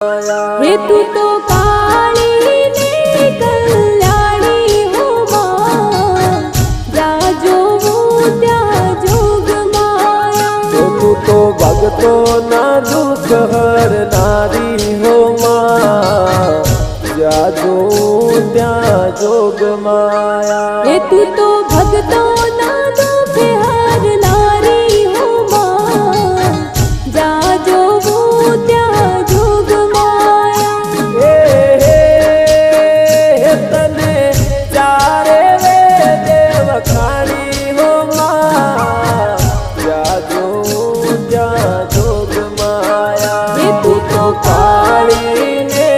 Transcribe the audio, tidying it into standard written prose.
हे तू तो काली ने कल्याणी हो मां, जा जो त्या जोग माया। तू तो भगतो ना दुख हरनारी हो मां, जा जो त्या जोग माया। हे तू तो भगतो ना दुख हरनारी हो मां, जा जो त्या जोग माया। तने चारे वे देव खानी हो मां, जा जो त्या जोग माया। हे तू तो काली ने